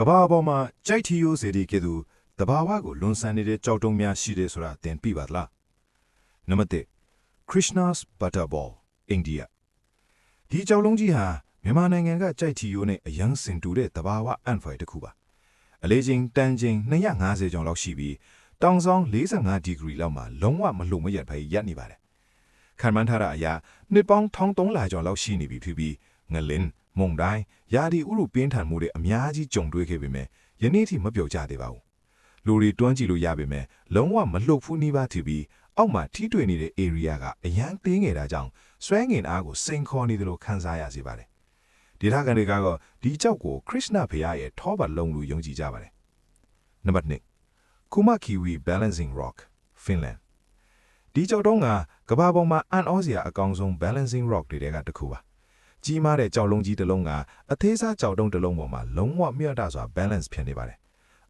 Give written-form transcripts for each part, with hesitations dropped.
ကဘာပေါ်မှာကြိုက်ထီယိုစေဒီကဲ့သို့တဘာဝကိုလွန်ဆန်နေတဲ့ကြောက်တုံးများရှိတယ်ဆိုတာသင်သိပါသလားနံပါတ်1 Krishna's Butterball India ဒီကြောက်လုံးကြီးဟာမြန်မာနိုင်ငံကကြိုက်ထီယိုနဲ့အရန်စင်တူတဲ့တဘာဝအန်ဖိုင်တစ်ခုပါအလေးချင်းတန်ချင်း250ကျော်လောက်ရှိပြီးတောင်ဆောင်45ဒီဂရီလောက်မှာလုံးဝမလှုပ်မရက်ပဲရပ်နေပါတယ်ခံမှန်းထားတာအရာနှစ်ပေါင်း1300ကျော်လောက်ရှိနေပြီဖြစ်ပြီးငလင်းမုံတိုင်းယာဒီဥရုပင်းထန်မှုတွေအများကြီးကြုံတွေ့ခဲ့ပေမဲ့ယနေ့ထိမပြောကြသေးပါဘူးလူတွေတွန်းကြည့်လို့ရပေမဲ့လုံးဝမလှုပ်ဘူးနှီးပါထီပြီးအောက်မှာထိတွေ့နေတဲ့ area ကအရန်သေးငယ်တာကြောင့်ဆွဲငင်အားကိုစိန်ခေါ်နေတယ်လို့ခန်းစားရစေပါတယ်ဒေသခံတွေကတော့ဒီကြောက်ကိုခရစ်နာဖရာရဲ့ထောပတ်လုံးလို့ယုံကြည်ကြပါတယ်နံပါတ်2 Kuma Kiwi Balancing Rock Finland ဒီကြောက်တုံးကကဘာပေါ်မှာအန်အောစရာအကောင်ဆုံး Balancing Rock တွေကတစ်ခုပါကြီးမားတဲ့ကြောက်လုံးကြီးတစ်လုံးကအသေးစားကြောက်တုံးတစ်လုံးပေါ်မှာလုံးဝမျှတစွာ balance ဖြစ်နေပါတယ်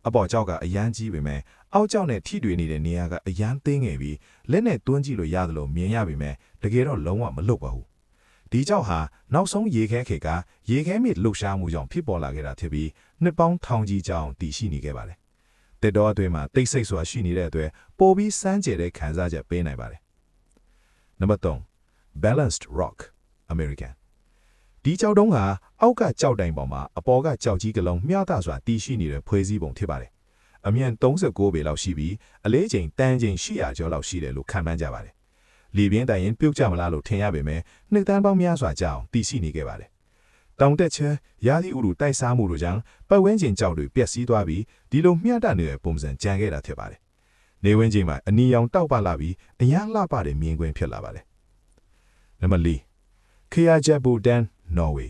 အပေါ်ကြောက်ကအရန်ကြီးပေမဲ့အောက်ကြောက်နဲ့ထိတွေ့နေတဲ့နေရာကအရန်သေးငယ်ပြီးလက်နဲ့တွန်းကြည့်လို့ရတယ်လို့မြင်ရပေမဲ့တကယ်တော့လုံးဝမလွတ်ပါဘူးဒီကြောက်ဟာနောက်ဆုံးရေခဲခေတ်ကရေခဲမြစ်လှုပ်ရှားမှုကြောင့်ဖြစ်ပေါ်လာခဲ့တာဖြစ်ပြီးနှစ်ပေါင်းထောင်ကြီးကြောင်တည်ရှိနေခဲ့ပါတယ်တက်တော်အတွင်းမှာတိတ်ဆိတ်စွာရှိနေတဲ့အတွက်ပိုပြီးစမ်းကြဲတဲ့ခံစားချက်ပေးနိုင်ပါတယ်နံပါတ်3 Balanced Rock American ဒီကြောက်တုံးကအောက်ကကြောက်တိုင်ပေါ်မှာအပေါ်ကကြောက်ကြီးကလုံးမျှတစွာတည်ရှိနေတဲ့ဖွဲ့စည်းပုံဖြစ်ပါတယ်။အမြင့်39ပေလောက်ရှိပြီးအလေးချိန်တန်းချိန်800ကျော်လောက်ရှိတယ်လို့ခန့်မှန်းကြပါတယ်။လေပြင်းတိုင်ရင်ပြုတ်ကျမလားလို့ထင်ရပေမဲ့နှစ်တန်းပေါင်းများစွာကြောင်တည်ရှိနေခဲ့ပါတယ်။တောင်တက်ချဲရာသီဥတုတိုက်စားမှုတို့ကြောင့်ပတ်ဝန်းကျင်ကြောက်တွေပျက်စီးသွားပြီးဒီလိုမျှတနေတဲ့ပုံစံကျန်ခဲ့တာဖြစ်ပါတယ်။နေဝန်းကျင်မှာအနီရောင်တောက်ပလာပြီးအရန်လှပတဲ့မြင်ကွင်းဖြစ်လာပါတယ်။နံပါတ်4 Kjærbuden Norway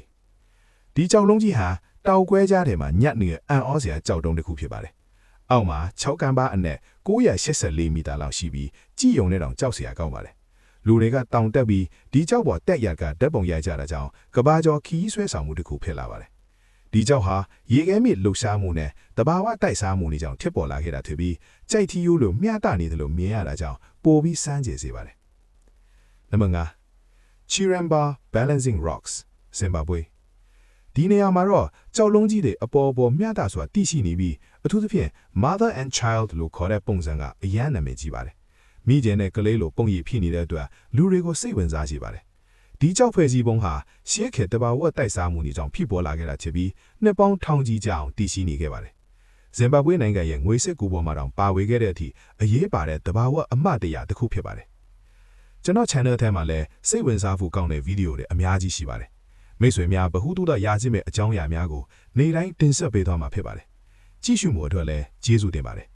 ဒီကြောက်လုံးကြီးဟာတောက်ကွဲကြားထဲမှာညက်နေတဲ့အန်အောစရာကြောက်တုံးတစ်ခုဖြစ်ပါတယ်။အောက်မှာ6ကမ်းပါးအနက်984မီတာလောက်ရှိပြီးကြည်ယုံတဲ့တောင်ကြောက်စရာကောင်းပါတယ်။လူတွေကတောင်တက်ပြီးဒီကြောက်ပေါ်တက်ရကဓာတ်ပုံရိုက်ကြတာကြောင့်ကဘာကျော်ခီးဆွဲဆောင်မှုတစ်ခုဖြစ်လာပါတယ်။ဒီကြောက်ဟာရေခဲမြစ်လှုပ်ရှားမှုနဲ့တဘာဝတိုက်စားမှုတွေကြောင့်ဖြစ်ပေါ်လာခဲ့တာဖြစ်ပြီးကြိုက်ထီယိုးလိုမျှတနေတယ်လို့မြင်ရတာကြောင့်ပိုပြီးစမ်းကြယ်စေပါတယ်။နံပါတ်5 Chiramba Balancing Rocks ဇင်ဘာဘွေဒီနေရာမှာတော့ကြောက်လုံးကြီးတွေအပေါ်မျှတစွာတည်ရှိနေပြီးအထူးသဖြင့် mother and child လို့ခေါ်တဲ့ပုံစံကအရန်နာမည်ကြီးပါတယ်မိကျင်တဲ့ကလေးလိုပုံရိပ်ဖြစ်နေတဲ့အတွက်လူတွေကိုစိတ်ဝင်စားစေပါတယ်ဒီကြောက်ဖွဲ့စည်းပုံဟာရှေးခေတ်တဘာဝတိုက်စားမှုတွေကြောင့်ဖြစ်ပေါ်လာခဲ့တာဖြစ်ပြီးနှစ်ပေါင်းထောင်ကြီးကြာအောင်တည်ရှိနေခဲ့ပါတယ်ဇင်ဘာဘွေနိုင်ငံရဲ့ငွေစစ်ကူပေါ်မှာတောင်ပါဝေခဲ့တဲ့အထိအရေးပါတဲ့တဘာဝအမှတ်တရတစ်ခုဖြစ်ပါတယ်ကျွန်တော် channel ထဲမှာလည်းစိတ်ဝင်စားဖို့ကောင်းတဲ့ဗီဒီယိုတွေအများကြီးရှိပါတယ်မိတ်ဆွေများဗဟုသုတရရှိမဲ့အကြောင်းအရာများကိုနေ့တိုင်းတင်ဆက်ပေးသွားမှာဖြစ်ပါတယ်ကြည့်ရှုမှုအတွက်လည်းကျေးဇူးတင်ပါတယ်